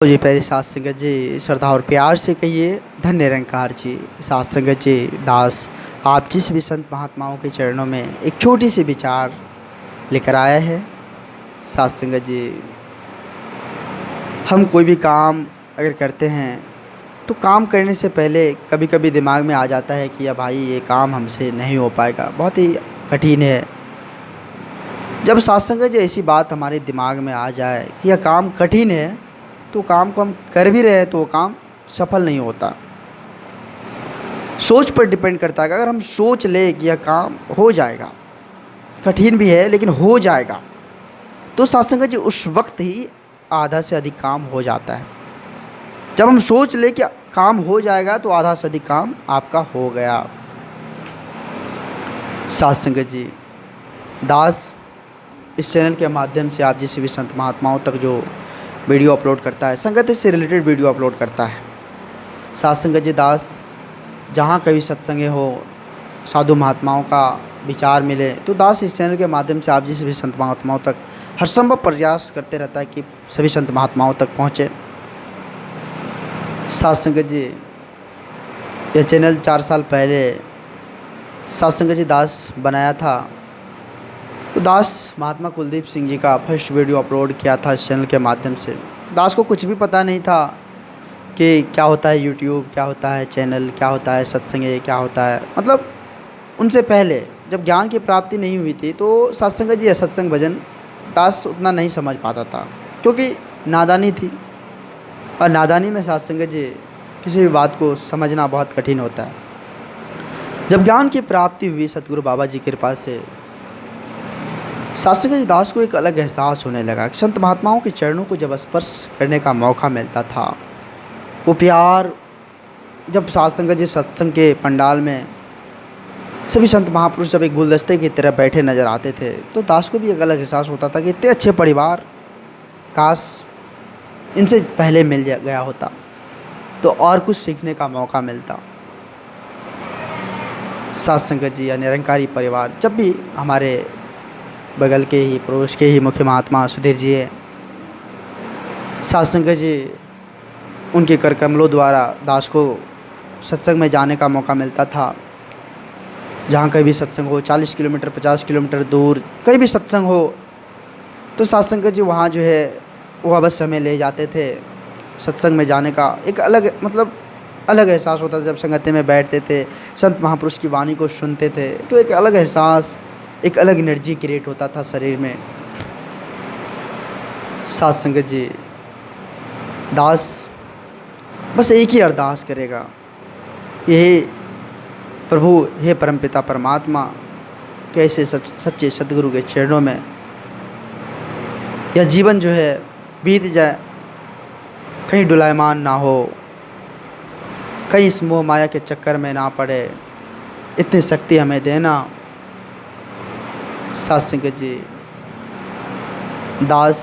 तो जी प्यारे साथ संगत जी, श्रद्धा और प्यार से कहिए धन्य निरंकार जी। साथ संगत जी, दास आप जिस भी संत महात्माओं के चरणों में एक छोटी सी विचार लेकर आया है। साथ संगत जी, हम कोई भी काम अगर करते हैं तो काम करने से पहले कभी कभी दिमाग में आ जाता है कि या भाई ये काम हमसे नहीं हो पाएगा, बहुत ही कठिन है। जब साथ संगत जी ऐसी बात हमारे दिमाग में आ जाए कि यह काम कठिन है, तो काम को हम कर भी रहे हैं तो वो काम सफल नहीं होता। सोच पर डिपेंड करता है कि अगर हम सोच ले कि यह काम हो जाएगा, कठिन भी है लेकिन हो जाएगा, तो सत्संग जी उस वक्त ही आधा से अधिक काम हो जाता है। जब हम सोच ले कि काम हो जाएगा तो आधा से अधिक काम आपका हो गया। सत्संग जी, दास इस चैनल के माध्यम से आप जिस भी संत महात्माओं तक जो वीडियो अपलोड करता है, संगत से रिलेटेड वीडियो अपलोड करता है। सत्संग जी, दास जहाँ कभी सत्संग हो, साधु महात्माओं का विचार मिले, तो दास इस चैनल के माध्यम से आप जिस भी संत महात्माओं तक हर संभव प्रयास करते रहता है कि सभी संत महात्माओं तक पहुँचे। सत्संग जी, यह चैनल 4 साल पहले सत्संग जी दास बनाया था। तो दास महात्मा कुलदीप सिंह जी का फर्स्ट वीडियो अपलोड किया था इस चैनल के माध्यम से। दास को कुछ भी पता नहीं था कि क्या होता है यूट्यूब, क्या होता है चैनल, क्या होता है सत्संग, क्या होता है, मतलब उनसे पहले जब ज्ञान की प्राप्ति नहीं हुई थी तो सत्संग जी या सत्संग भजन दास उतना नहीं समझ पाता था, क्योंकि नादानी थी। और नादानी में सत्संग जी किसी भी बात को समझना बहुत कठिन होता है। जब ज्ञान की प्राप्ति हुई सतगुरु बाबा जी की कृपा से, सत्संग जी दास को एक अलग एहसास होने लगा। संत महात्माओं के चरणों को जब स्पर्श करने का मौका मिलता था, वो प्यार, जब सत्संग जी सत्संग के पंडाल में सभी संत महापुरुष जब एक गुलदस्ते की तरह बैठे नज़र आते थे, तो दास को भी एक अलग एहसास होता था कि इतने अच्छे परिवार, काश इनसे पहले मिल गया होता तो और कुछ सीखने का मौका मिलता। सत्संग जी या निरंकारी परिवार, जब भी हमारे बगल के ही पड़ोस के ही मुख्य महात्मा सुधीर जी है, सत्संग जी उनके कर कमलों द्वारा दास को सत्संग में जाने का मौका मिलता था। जहाँ कहीं भी सत्संग हो, 40 किलोमीटर 50 किलोमीटर दूर कहीं भी सत्संग हो, तो सत्संग जी वहाँ जो है वो अवश्य हमें ले जाते थे। सत्संग में जाने का एक अलग, मतलब अलग एहसास होता था। जब संगति में बैठते थे, संत महापुरुष की वाणी को सुनते थे, तो एक अलग एहसास, एक अलग एनर्जी क्रिएट होता था शरीर में। सत्संग जी, दास बस एक ही अरदास करेगा, यही प्रभु, हे परमपिता परमात्मा, कैसे सच्चे सद्गुरु के चरणों में यह जीवन जो है बीत जाए, कहीं डुलायमान ना हो, कहीं इस मोह माया के चक्कर में ना पड़े, इतनी शक्ति हमें देना। सत्संग जी, दास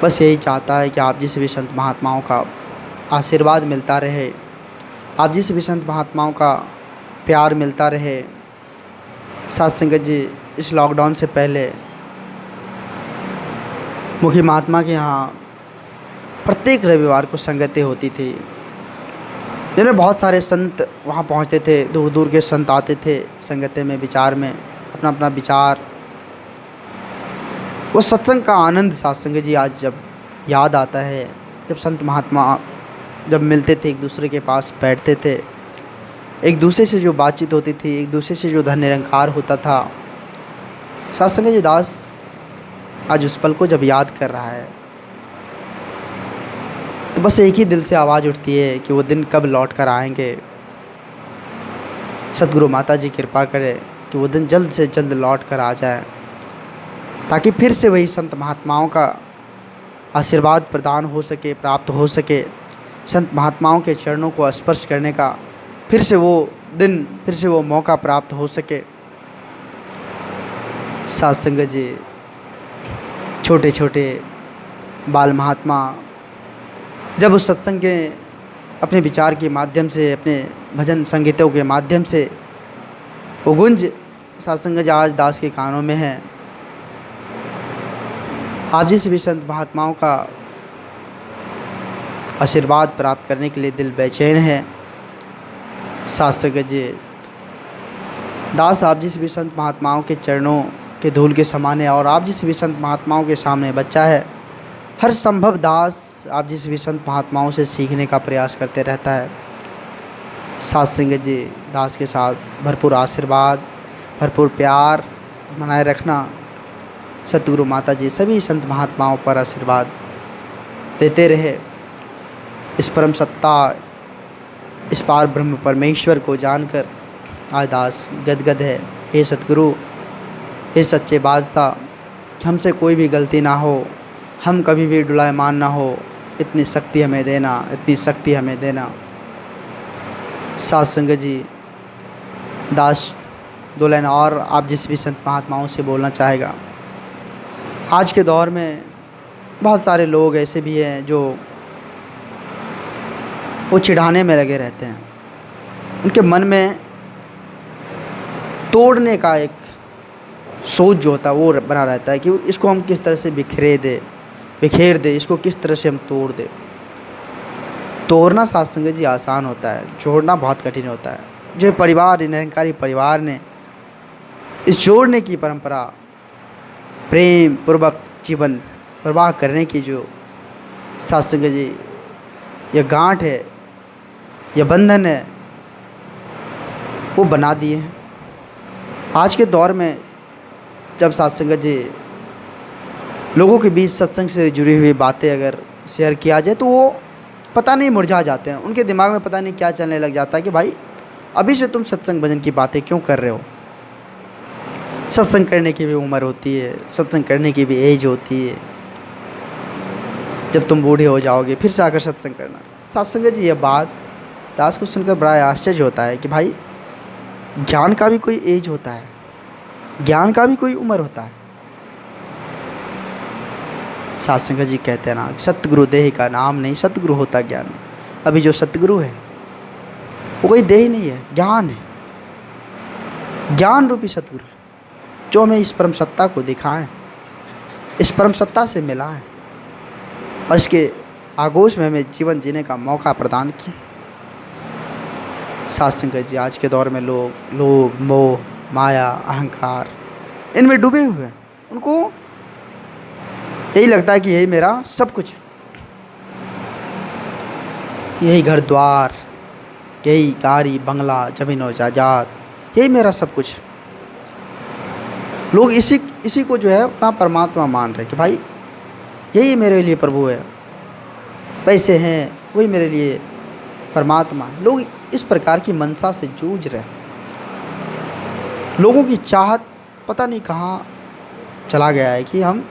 बस यही चाहता है कि आप जिस भी संत महात्माओं का आशीर्वाद मिलता रहे, आप जिस भी संत महात्माओं का प्यार मिलता रहे। सत्संग जी, इस लॉकडाउन से पहले मुखी महात्मा के यहाँ प्रत्येक रविवार को संगतें होती थी, जिनमें बहुत सारे संत वहाँ पहुँचते थे, दूर दूर के संत आते थे संगतें में, विचार में अपना अपना विचार, वो सत्संग का आनंद सत्संग जी आज जब याद आता है, जब संत महात्मा जब मिलते थे, एक दूसरे के पास बैठते थे, एक दूसरे से जो बातचीत होती थी, एक दूसरे से जो धन निरंकार होता था, सत्संग जी दास आज उस पल को जब याद कर रहा है, तो बस एक ही दिल से आवाज़ उठती है कि वो दिन कब लौट कर आएंगे। सतगुरु माता जी कृपा करे कि वो दिन जल्द से जल्द लौट कर आ जाए, ताकि फिर से वही संत महात्माओं का आशीर्वाद प्रदान हो सके, प्राप्त हो सके, संत महात्माओं के चरणों को स्पर्श करने का फिर से वो दिन, फिर से वो मौका प्राप्त हो सके। सत्संग जी, छोटे छोटे बाल महात्मा जब उस सत्संग के अपने विचार के माध्यम से, अपने भजन संगीतों के माध्यम से वो गुंज सत्संग आज दास के कानों में है। आप जिस भी संत महात्माओं का आशीर्वाद प्राप्त करने के लिए दिल बेचैन है। साथ संगत जी, दास आप जिस भी संत महात्माओं के चरणों के धूल के समान है और आप जिस भी संत महात्माओं के सामने बच्चा है। हर संभव दास आप जिस भी संत महात्माओं से सीखने का प्रयास करते रहता है। साथ संगत जी, दास के साथ भरपूर आशीर्वाद, भरपूर प्यार बनाए रखना। सतगुरु माता जी सभी संत महात्माओं पर आशीर्वाद देते रहे। इस परम सत्ता, इस पार ब्रह्म परमेश्वर को जानकर आज दास गदगद है। हे सतगुरु, हे सच्चे बादशाह, हमसे कोई भी गलती ना हो, हम कभी भी डुलायमान ना हो, इतनी शक्ति हमें देना, इतनी शक्ति हमें देना। साथ संगत जी, दास 2 लाइन और आप जिस भी संत महात्माओं से बोलना चाहेगा। आज के दौर में बहुत सारे लोग ऐसे भी हैं जो वो चिढ़ाने में लगे रहते हैं। उनके मन में तोड़ने का एक सोच जो होता है वो बना रहता है कि इसको हम किस तरह से बिखेर दे, इसको किस तरह से हम तोड़ दे। तोड़ना साथ संगत जी आसान होता है, जोड़ना बहुत कठिन होता है। जो परिवार, निरंकारी परिवार ने इस जोड़ने की परंपरा, प्रेम पूर्वक जीवन प्रवाह करने की जो साथ संगत जी यह गांठ है, यह बंधन है, वो बना दिए हैं। आज के दौर में जब साथ संगत जी लोगों के बीच सत्संग से जुड़ी हुई बातें अगर शेयर किया जाए तो वो पता नहीं मुरझा जाते हैं। उनके दिमाग में पता नहीं क्या चलने लग जाता है कि भाई अभी से तुम सत्संग भजन की बातें क्यों कर रहे हो। सत्संग करने की भी उम्र होती है, सत्संग करने की भी एज होती है। जब तुम बूढ़े हो जाओगे फिर से आकर सत्संग करना। साथ संगत जी, यह बात दास को सुनकर बड़ा आश्चर्य होता है कि भाई ज्ञान का भी कोई एज होता है, ज्ञान का भी कोई उम्र होता है। साथ संगत जी कहते हैं ना, सतगुरु देह का नाम नहीं, सतगुरु होता ज्ञान। अभी जो सतगुरु है वो कोई देह नहीं है, ज्ञान है, ज्ञान रूपी सतगुरु है जो हमें इस परम सत्ता को दिखाएं, इस परम सत्ता से मिला है और इसके आगोश में हमें जीवन जीने का मौका प्रदान किया। साथ संगत जी, आज के दौर में लोग मोह, माया, अहंकार इनमें डूबे हुए हैं। उनको यही लगता है कि यही मेरा सब कुछ है, यही घर द्वार, यही गाड़ी बंगला, जमीन और जायदाद, यही मेरा सब कुछ। लोग इसी को जो है अपना परमात्मा मान रहे कि भाई यही मेरे लिए प्रभु है, पैसे हैं वही मेरे लिए परमात्मा है। लोग इस प्रकार की मनसा से जूझ रहे हैं। लोगों की चाहत पता नहीं कहाँ चला गया है कि हम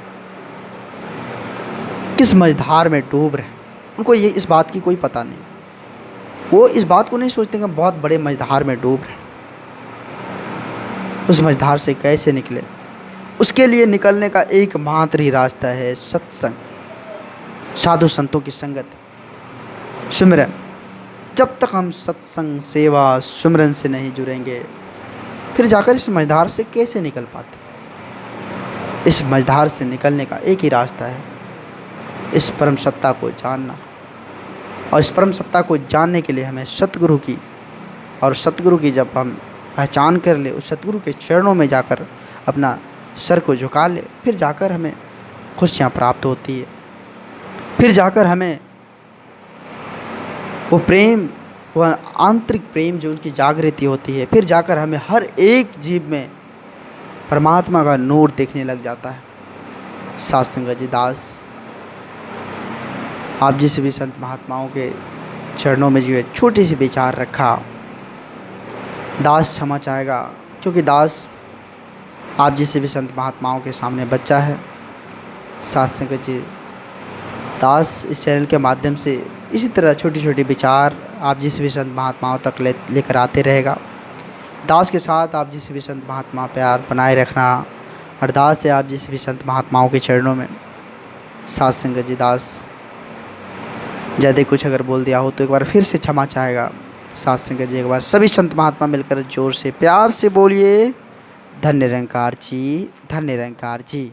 किस मझधार में डूब रहे हैं। उनको ये इस बात की कोई पता नहीं। वो इस बात को नहीं सोचते कि हम बहुत बड़े मझधार में डूब रहे हैं। उस मझधार से कैसे निकले, उसके लिए निकलने का एकमात्र ही रास्ता है सत्संग, साधु संतों की संगत, सिमरन। जब तक हम सत्संग, सेवा, सिमरन से नहीं जुड़ेंगे फिर जाकर इस मझधार से कैसे निकल पाते। इस मझधार से निकलने का एक ही रास्ता है, इस परम सत्ता को जानना। और इस परम सत्ता को जानने के लिए हमें सतगुरु की, और सतगुरु की जब हम पहचान कर ले, उस सतगुरु के चरणों में जाकर अपना सर को झुका ले, फिर जाकर हमें खुशियाँ प्राप्त होती है। फिर जाकर हमें वो प्रेम, वह आंतरिक प्रेम जो उनकी जागृति होती है, फिर जाकर हमें हर एक जीव में परमात्मा का नूर देखने लग जाता है। साथ संगत जी, दास आप जिस भी संत महात्माओं के चरणों में जो है छोटी सी विचार रखा, दास क्षमा चाहेगा, क्योंकि दास आप जिस भी संत महात्माओं के सामने बच्चा है। साथ संगत जी, दास इस चैनल के माध्यम से इसी तरह छोटी छोटी विचार आप जिस भी संत महात्माओं तक लेकर आते रहेगा। दास के साथ आप जिस भी संत महात्मा प्यार बनाए रखना। अरदास है आप जिस भी संत महात्माओं के चरणों में। साथ संगत जी, दास ज़्यादा कुछ अगर बोल दिया हो तो एक बार फिर से क्षमा चाहेगा। साथ संगत जी, एक बार सभी संत महात्मा मिलकर जोर से प्यार से बोलिए, धन्य निरंकार जी, धन्य निरंकार जी।